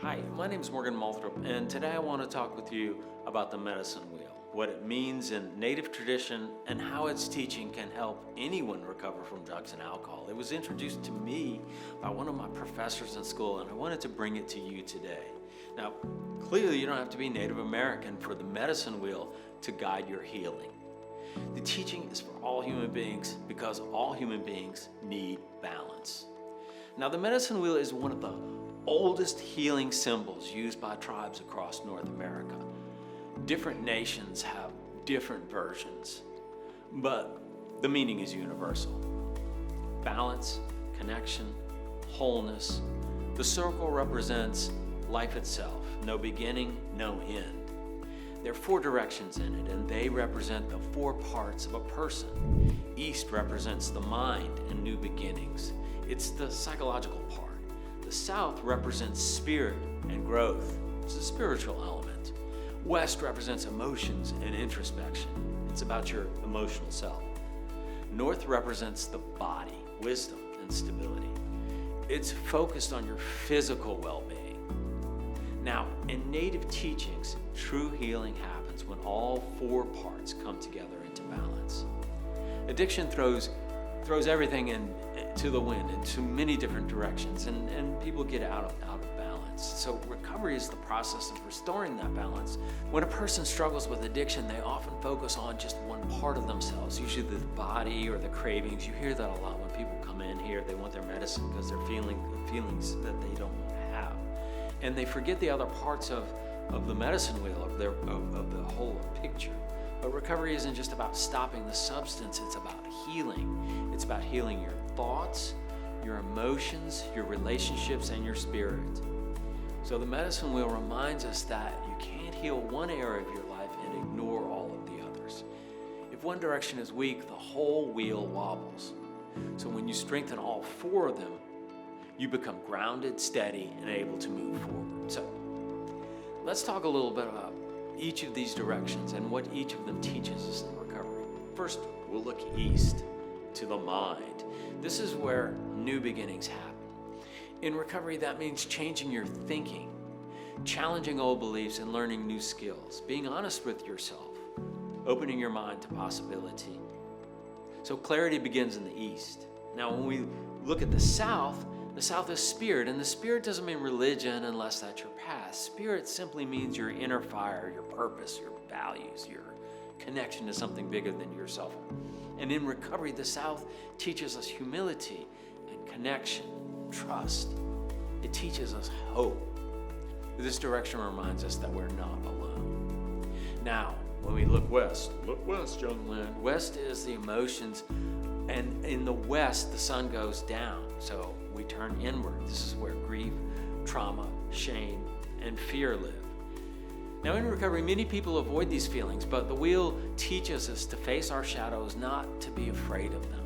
Hi, my name is Morgan Malthrop, and today I want to talk with you about the medicine wheel, what it means in Native tradition, and how its teaching can help anyone recover from drugs and alcohol. It was introduced to me by one of my professors in school, and I wanted to bring it to you today. Now, clearly you don't have to be Native American for the medicine wheel to guide your healing. The teaching is for all human beings because all human beings need balance. Now, the medicine wheel is one of the oldest healing symbols used by tribes across North America. Different nations have different versions, but the meaning is universal. Balance, connection, wholeness. The circle represents life itself, no beginning, no end. There are 4 directions in it, and they represent the 4 parts of a person. East represents the mind and new beginnings. It's the psychological part. The South represents spirit and growth. It's a spiritual element. West represents emotions and introspection. It's about your emotional self. North represents the body, wisdom and stability. It's focused on your physical well-being. Now, in Native teachings, true healing happens when all 4 parts come together into balance. Addiction throws everything into the wind, into many different directions, and people get out of balance. So recovery is the process of restoring that balance. When a person struggles with addiction, they often focus on just one part of themselves, usually the body or the cravings. You hear that a lot when people come in here. They want their medicine because they're feeling feelings that they don't have. And they forget the other parts of the medicine wheel, of the whole picture. But recovery isn't just about stopping the substance, it's about healing. It's about healing your thoughts, your emotions, your relationships, and your spirit. So the medicine wheel reminds us that you can't heal one area of your life and ignore all of the others. If one direction is weak, the whole wheel wobbles. So when you strengthen all 4 of them, you become grounded, steady, and able to move forward. So let's talk a little bit about each of these directions and what each of them teaches us in recovery. First, we'll look east to the mind. This is where new beginnings happen. In recovery, that means changing your thinking, challenging old beliefs and learning new skills, being honest with yourself, opening your mind to possibility. So clarity begins in the east. Now, when we look at the south is spirit, and the spirit doesn't mean religion unless that's your past. Spirit simply means your inner fire, your purpose, your values, your connection to something bigger than yourself. And in recovery, the South teaches us humility and connection, trust. It teaches us hope. This direction reminds us that we're not alone. Now, when we look west, young man. West is the emotions, and in the west, the sun goes down. So we turn inward. This is where grief, trauma, shame, and fear live. Now in recovery, many people avoid these feelings, but the wheel teaches us to face our shadows, not to be afraid of them.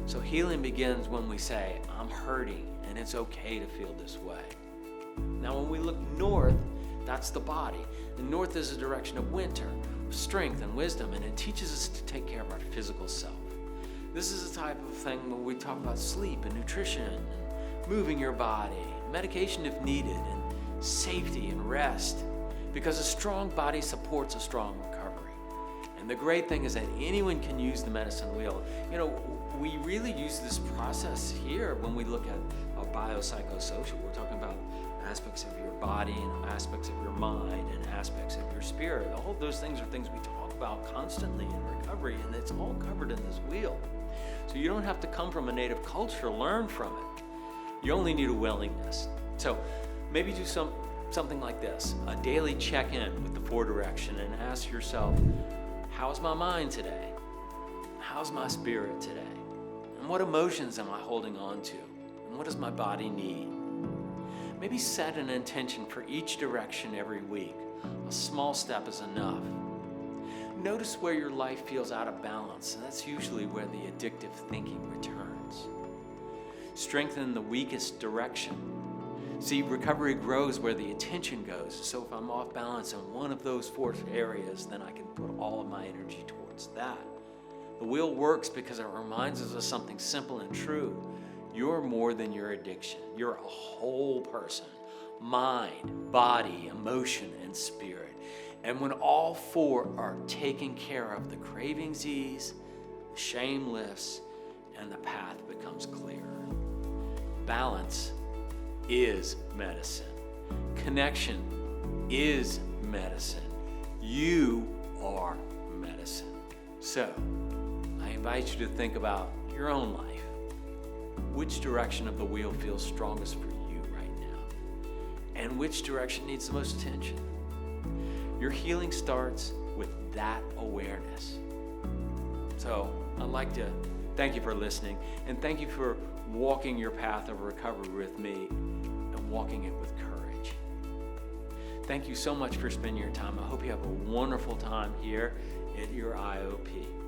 So healing begins when we say, I'm hurting, and it's okay to feel this way. Now when we look north, that's the body. The north is a direction of winter, strength and wisdom, and it teaches us to take care of our physical self. This is the type of thing where we talk about sleep and nutrition and moving your body, medication if needed, and safety and rest, because a strong body supports a strong recovery. And the great thing is that anyone can use the medicine wheel. We really use this process here when we look at biopsychosocial. We're talking about aspects of your body and aspects of your mind and aspects of your spirit. All of those things are things we talk about constantly in recovery, and it's all covered in this wheel. So you don't have to come from a native culture to learn from it. You only need a willingness. So maybe do something like this, a daily check-in with the 4 direction, and ask yourself, how's my mind today? How's my spirit today? And what emotions am I holding on to? And what does my body need? Maybe set an intention for each direction every week. A small step is enough. Notice where your life feels out of balance, and that's usually where the addictive thinking returns. Strengthen the weakest direction. See, recovery grows where the attention goes. So if I'm off balance in one of those 4 areas, then I can put all of my energy towards that. The wheel works because it reminds us of something simple and true. You're more than your addiction. You're a whole person, mind, body, emotion, and spirit. And when all four are taken care of, the cravings ease, the shame lifts, and the path becomes clearer. Balance is medicine. Connection is medicine. You are medicine. So, I invite you to think about your own life. Which direction of the wheel feels strongest for you right now? And which direction needs the most attention? Your healing starts with that awareness. So, I'd like to thank you for listening, and thank you for walking your path of recovery with me and walking it with courage. Thank you so much for spending your time. I hope you have a wonderful time here at your IOP.